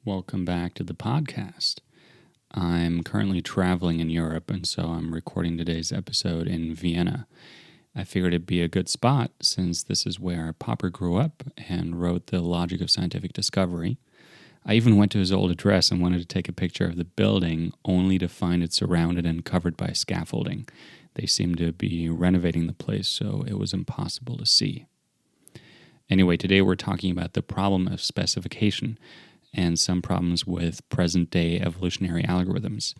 Welcome back to the podcast. I'm currently traveling in Europe, and so I'm recording today's episode in Vienna. I figured it'd be a good spot since this is where Popper grew up and wrote The Logic of Scientific Discovery. I even went to his old address and wanted to take a picture of the building, only to find it surrounded and covered by scaffolding. They seemed to be renovating the place, so it was impossible to see. Anyway, today we're talking about the problem of specification and some problems with present-day evolutionary algorithms.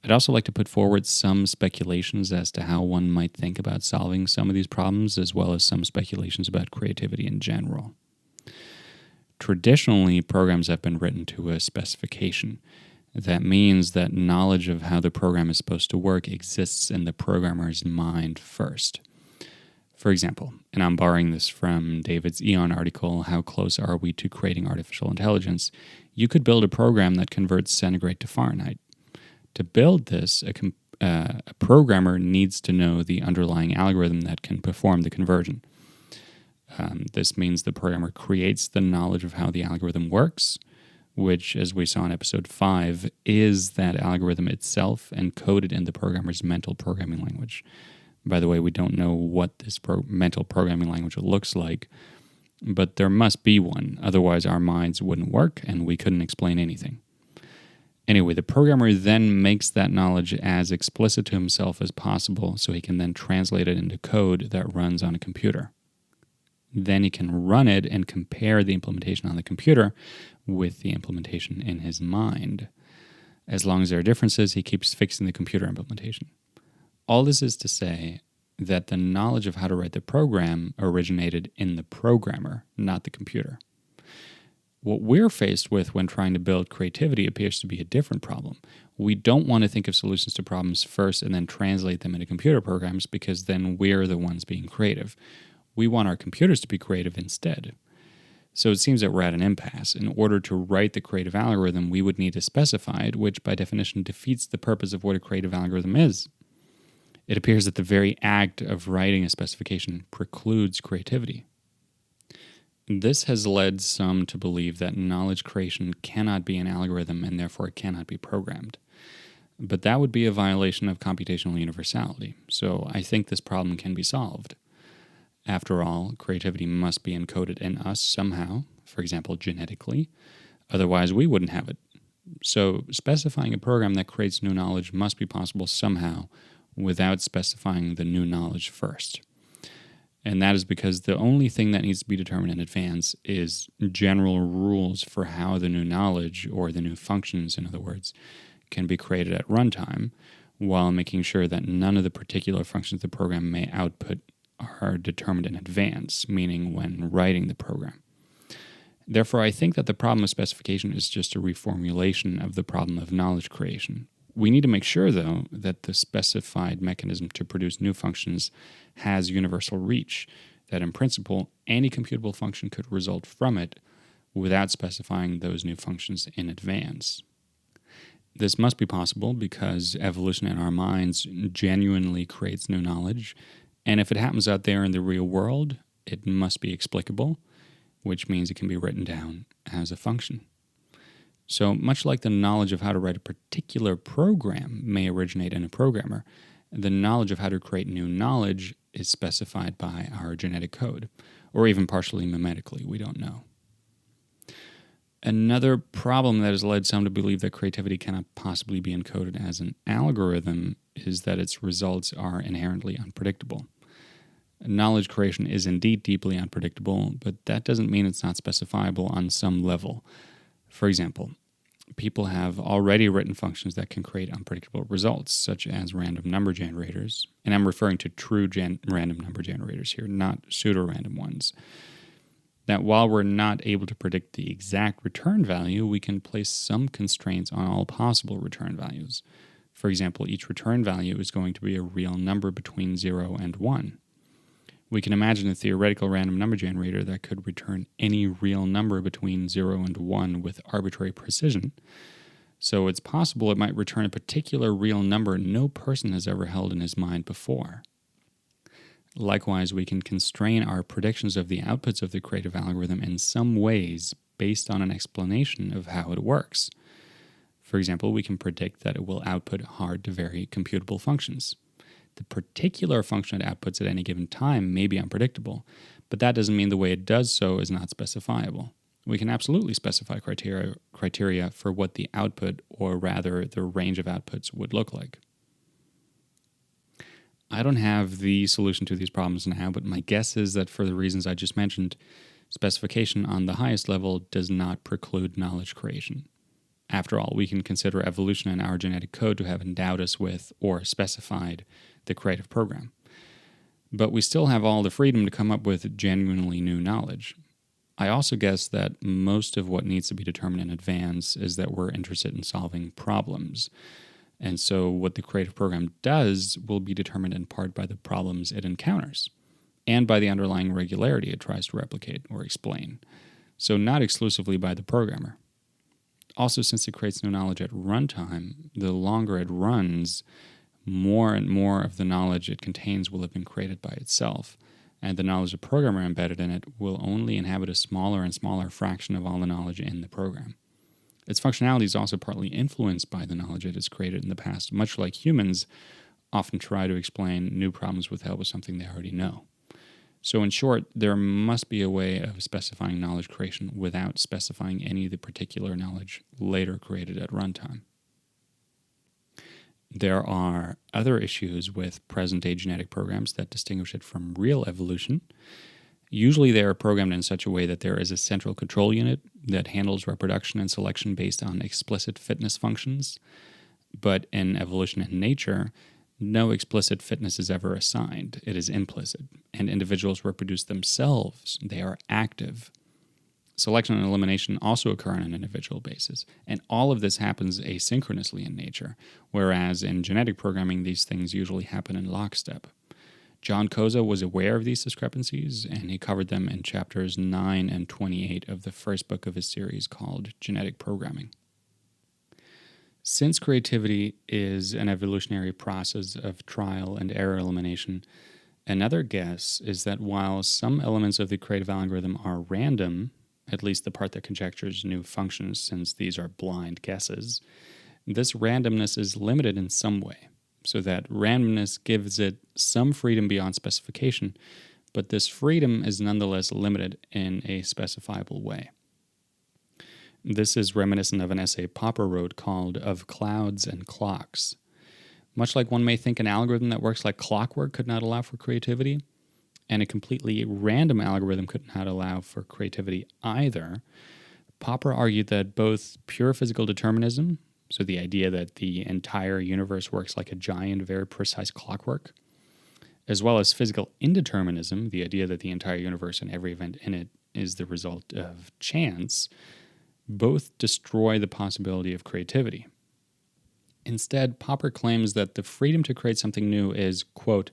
I'd also like to put forward some speculations as to how one might think about solving some of these problems, as well as some speculations about creativity in general. Traditionally, programs have been written to a specification. That means that knowledge of how the program is supposed to work exists in the programmer's mind first. For example, and I'm borrowing this from David's Eon article, How Close Are We to Creating Artificial Intelligence? You could build a program that converts centigrade to Fahrenheit. To build this, a programmer needs to know the underlying algorithm that can perform the conversion. This means the programmer creates the knowledge of how the algorithm works, which, as we saw in episode 5, is that algorithm itself encoded in the programmer's mental programming language. By the way, we don't know what this mental programming language looks like, but there must be one. Otherwise, our minds wouldn't work and we couldn't explain anything. Anyway, the programmer then makes that knowledge as explicit to himself as possible so he can then translate it into code that runs on a computer. Then he can run it and compare the implementation on the computer with the implementation in his mind. As long as there are differences, he keeps fixing the computer implementation. All this is to say that the knowledge of how to write the program originated in the programmer, not the computer. What we're faced with when trying to build creativity appears to be a different problem. We don't want to think of solutions to problems first and then translate them into computer programs, because then we're the ones being creative. We want our computers to be creative instead. So it seems that we're at an impasse. In order to write the creative algorithm, we would need to specify it, which by definition defeats the purpose of what a creative algorithm is. It appears that the very act of writing a specification precludes creativity. This has led some to believe that knowledge creation cannot be an algorithm and therefore it cannot be programmed. But that would be a violation of computational universality, so I think this problem can be solved. After all, creativity must be encoded in us somehow, for example, genetically, otherwise we wouldn't have it. So specifying a program that creates new knowledge must be possible somehow, without specifying the new knowledge first. And that is because the only thing that needs to be determined in advance is general rules for how the new knowledge, or the new functions, in other words, can be created at runtime, while making sure that none of the particular functions the program may output are determined in advance, meaning when writing the program. Therefore, I think that the problem of specification is just a reformulation of the problem of knowledge creation. We need to make sure, though, that the specified mechanism to produce new functions has universal reach, that in principle, any computable function could result from it without specifying those new functions in advance. This must be possible because evolution in our minds genuinely creates new knowledge, and if it happens out there in the real world, it must be explicable, which means it can be written down as a function. So much like the knowledge of how to write a particular program may originate in a programmer, the knowledge of how to create new knowledge is specified by our genetic code, or even partially mimetically, we don't know. Another problem that has led some to believe that creativity cannot possibly be encoded as an algorithm is that its results are inherently unpredictable. Knowledge creation is indeed deeply unpredictable, but that doesn't mean it's not specifiable on some level. For example, people have already written functions that can create unpredictable results, such as random number generators. And I'm referring to true random number generators here, not pseudo-random ones. That while we're not able to predict the exact return value, we can place some constraints on all possible return values. For example, each return value is going to be a real number between 0 and 1. We can imagine a theoretical random number generator that could return any real number between 0 and 1 with arbitrary precision. So it's possible it might return a particular real number no person has ever held in his mind before. Likewise, we can constrain our predictions of the outputs of the creative algorithm in some ways based on an explanation of how it works. For example, we can predict that it will output hard-to-vary computable functions. The particular function it outputs at any given time may be unpredictable, but that doesn't mean the way it does so is not specifiable. We can absolutely specify criteria for what the output, or rather the range of outputs, would look like. I don't have the solution to these problems now, but my guess is that for the reasons I just mentioned, specification on the highest level does not preclude knowledge creation. After all, we can consider evolution and our genetic code to have endowed us with or specified the creative program. But we still have all the freedom to come up with genuinely new knowledge. I also guess that most of what needs to be determined in advance is that we're interested in solving problems. And so what the creative program does will be determined in part by the problems it encounters and by the underlying regularity it tries to replicate or explain. So not exclusively by the programmer. Also, since it creates new knowledge at runtime, the longer it runs, more and more of the knowledge it contains will have been created by itself, and the knowledge the programmer embedded in it will only inhabit a smaller and smaller fraction of all the knowledge in the program. Its functionality is also partly influenced by the knowledge it has created in the past, much like humans often try to explain new problems with the help of something they already know. So in short, there must be a way of specifying knowledge creation without specifying any of the particular knowledge later created at runtime. There are other issues with present-day genetic programs that distinguish it from real evolution. Usually they are programmed in such a way that there is a central control unit that handles reproduction and selection based on explicit fitness functions. But in evolution and nature, no explicit fitness is ever assigned. It is implicit, and individuals reproduce themselves. They are active. Selection and elimination also occur on an individual basis, and all of this happens asynchronously in nature, whereas in genetic programming, these things usually happen in lockstep. John Koza was aware of these discrepancies, and he covered them in chapters 9 and 28 of the first book of his series called Genetic Programming. Since creativity is an evolutionary process of trial and error elimination, another guess is that while some elements of the creative algorithm are random, at least the part that conjectures new functions since these are blind guesses, this randomness is limited in some way, so that randomness gives it some freedom beyond specification, but this freedom is nonetheless limited in a specifiable way. This is reminiscent of an essay Popper wrote called Of Clouds and Clocks. Much like one may think an algorithm that works like clockwork could not allow for creativity, and a completely random algorithm could not allow for creativity either, Popper argued that both pure physical determinism, so the idea that the entire universe works like a giant, very precise clockwork, as well as physical indeterminism, the idea that the entire universe and every event in it is the result of chance, both destroy the possibility of creativity. Instead, Popper claims that the freedom to create something new is, quote,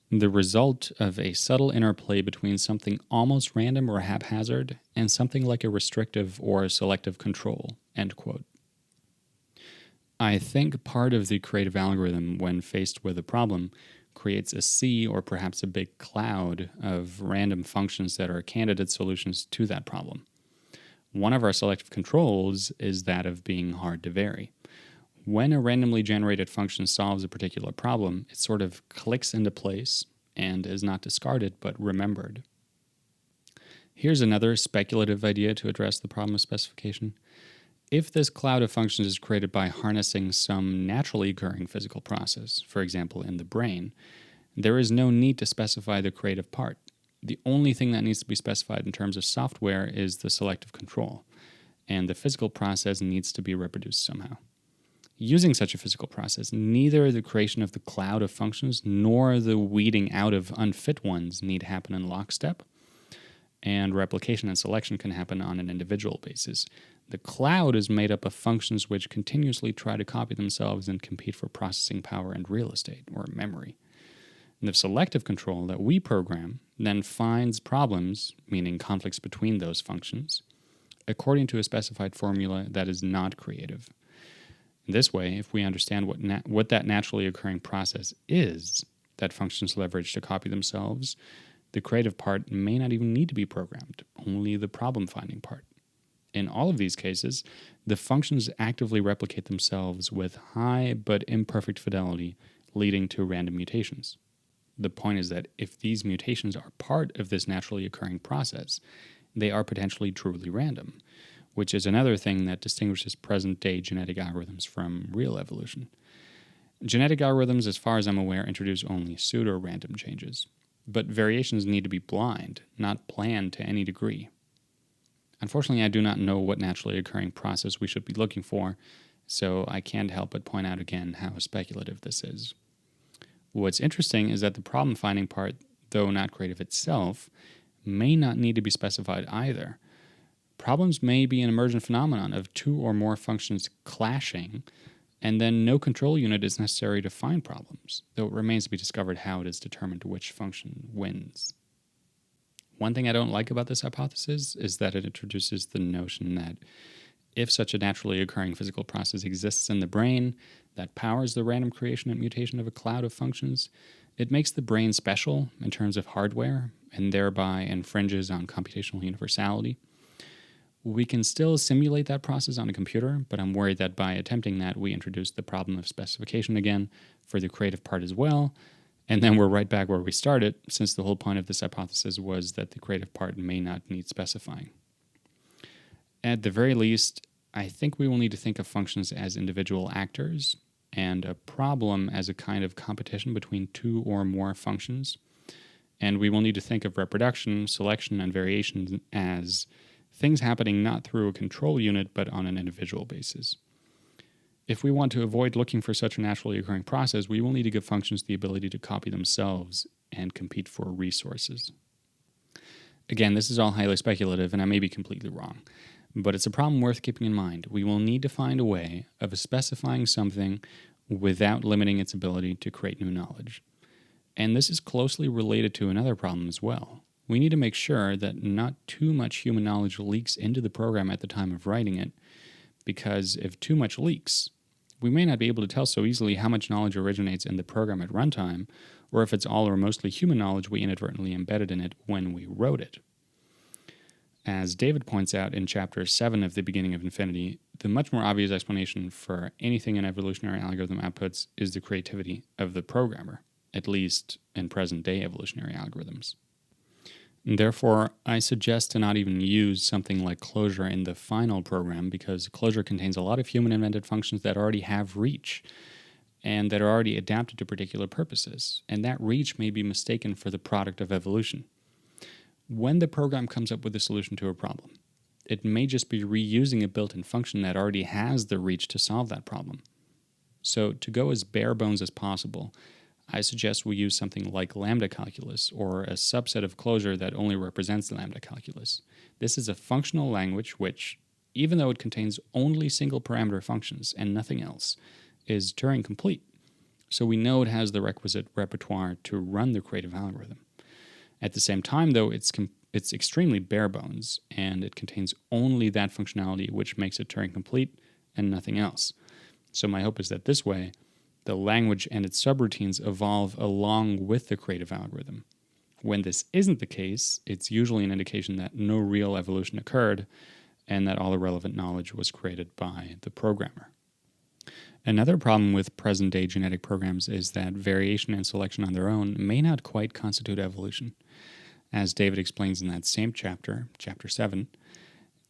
the result of a subtle interplay between something almost random or haphazard and something like a restrictive or selective control, end quote. I think part of the creative algorithm, when faced with a problem, creates a sea or perhaps a big cloud of random functions that are candidate solutions to that problem. One of our selective controls is that of being hard to vary. When a randomly generated function solves a particular problem, it sort of clicks into place and is not discarded but remembered. Here's another speculative idea to address the problem of specification. If this cloud of functions is created by harnessing some naturally occurring physical process, for example in the brain, there is no need to specify the creative part. The only thing that needs to be specified in terms of software is the selective control, and the physical process needs to be reproduced somehow. Using such a physical process, neither the creation of the cloud of functions nor the weeding out of unfit ones need happen in lockstep, and replication and selection can happen on an individual basis. The cloud is made up of functions which continuously try to copy themselves and compete for processing power and real estate, or memory. The selective control that we program then finds problems, meaning conflicts between those functions, according to a specified formula that is not creative. This way, if we understand what that naturally occurring process is that functions leverage to copy themselves, the creative part may not even need to be programmed, only the problem-finding part. In all of these cases, the functions actively replicate themselves with high but imperfect fidelity, leading to random mutations. The point is that if these mutations are part of this naturally occurring process, they are potentially truly random, which is another thing that distinguishes present-day genetic algorithms from real evolution. Genetic algorithms, as far as I'm aware, introduce only pseudo-random changes, but variations need to be blind, not planned to any degree. Unfortunately, I do not know what naturally occurring process we should be looking for, so I can't help but point out again how speculative this is. What's interesting is that the problem-finding part, though not creative itself, may not need to be specified either. Problems may be an emergent phenomenon of two or more functions clashing, and then no control unit is necessary to find problems, though it remains to be discovered how it is determined which function wins. One thing I don't like about this hypothesis is that it introduces the notion that if such a naturally occurring physical process exists in the brain that powers the random creation and mutation of a cloud of functions, it makes the brain special in terms of hardware and thereby infringes on computational universality. We can still simulate that process on a computer, but I'm worried that by attempting that, we introduce the problem of specification again for the creative part as well, and then we're right back where we started, since the whole point of this hypothesis was that the creative part may not need specifying. At the very least, I think we will need to think of functions as individual actors and a problem as a kind of competition between two or more functions. And we will need to think of reproduction, selection, and variation as things happening not through a control unit but on an individual basis. If we want to avoid looking for such a naturally occurring process, we will need to give functions the ability to copy themselves and compete for resources. Again, this is all highly speculative, and I may be completely wrong, but it's a problem worth keeping in mind. We will need to find a way of specifying something without limiting its ability to create new knowledge. And this is closely related to another problem as well. We need to make sure that not too much human knowledge leaks into the program at the time of writing it, because if too much leaks, we may not be able to tell so easily how much knowledge originates in the program at runtime, or if it's all or mostly human knowledge we inadvertently embedded in it when we wrote it. As David points out in Chapter 7 of The Beginning of Infinity, the much more obvious explanation for anything an evolutionary algorithm outputs is the creativity of the programmer, at least in present-day evolutionary algorithms. Therefore, I suggest to not even use something like closure in the final program, because closure contains a lot of human-invented functions that already have reach and that are already adapted to particular purposes, and that reach may be mistaken for the product of evolution. When the program comes up with a solution to a problem, it may just be reusing a built-in function that already has the reach to solve that problem. So to go as bare bones as possible, I suggest we use something like lambda calculus, or a subset of closure that only represents lambda calculus. This is a functional language which, even though it contains only single parameter functions and nothing else, is Turing complete. So we know it has the requisite repertoire to run the creative algorithm. At the same time, though, it's extremely bare bones, and it contains only that functionality which makes it Turing complete and nothing else. So my hope is that this way, the language and its subroutines evolve along with the creative algorithm. When this isn't the case, it's usually an indication that no real evolution occurred and that all the relevant knowledge was created by the programmer. Another problem with present-day genetic programs is that variation and selection on their own may not quite constitute evolution. As David explains in that same chapter, Chapter 7,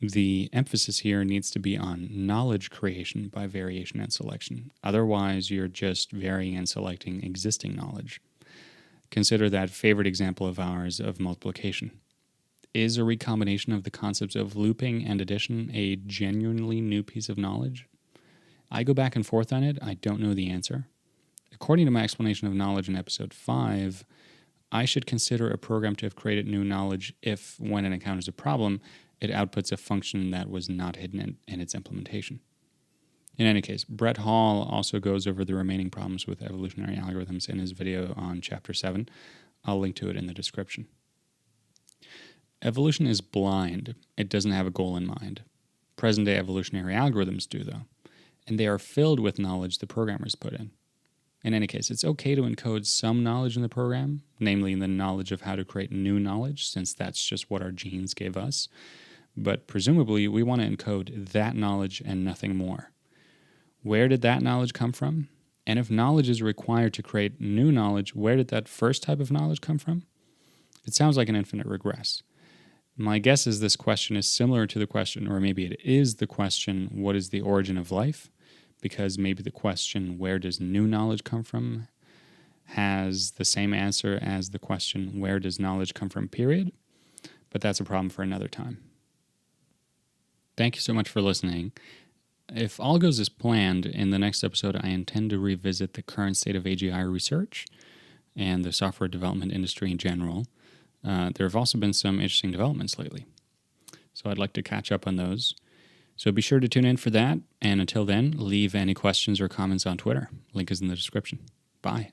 the emphasis here needs to be on knowledge creation by variation and selection. Otherwise, you're just varying and selecting existing knowledge. Consider that favorite example of ours of multiplication. Is a recombination of the concepts of looping and addition a genuinely new piece of knowledge? I go back and forth on it. I don't know the answer. According to my explanation of knowledge in Episode 5, I should consider a program to have created new knowledge if, when it encounters a problem, it outputs a function that was not hidden in its implementation. In any case, Brett Hall also goes over the remaining problems with evolutionary algorithms in his video on Chapter 7. I'll link to it in the description. Evolution is blind. It doesn't have a goal in mind. Present-day evolutionary algorithms do, though, and they are filled with knowledge the programmers put in. In any case, it's okay to encode some knowledge in the program, namely the knowledge of how to create new knowledge, since that's just what our genes gave us. but presumably we want to encode that knowledge and nothing more. Where did that knowledge come from? And if knowledge is required to create new knowledge, where did that first type of knowledge come from? It sounds like an infinite regress. My guess is this question is similar to the question, or maybe it is the question, what is the origin of life? Because maybe the question, where does new knowledge come from, has the same answer as the question, where does knowledge come from, period? But that's a problem for another time. Thank you so much for listening. If all goes as planned, in the next episode, I intend to revisit the current state of AGI research and the software development industry in general. There have also been some interesting developments lately, so I'd like to catch up on those. So be sure to tune in for that, and until then, leave any questions or comments on Twitter. Link is in the description. Bye.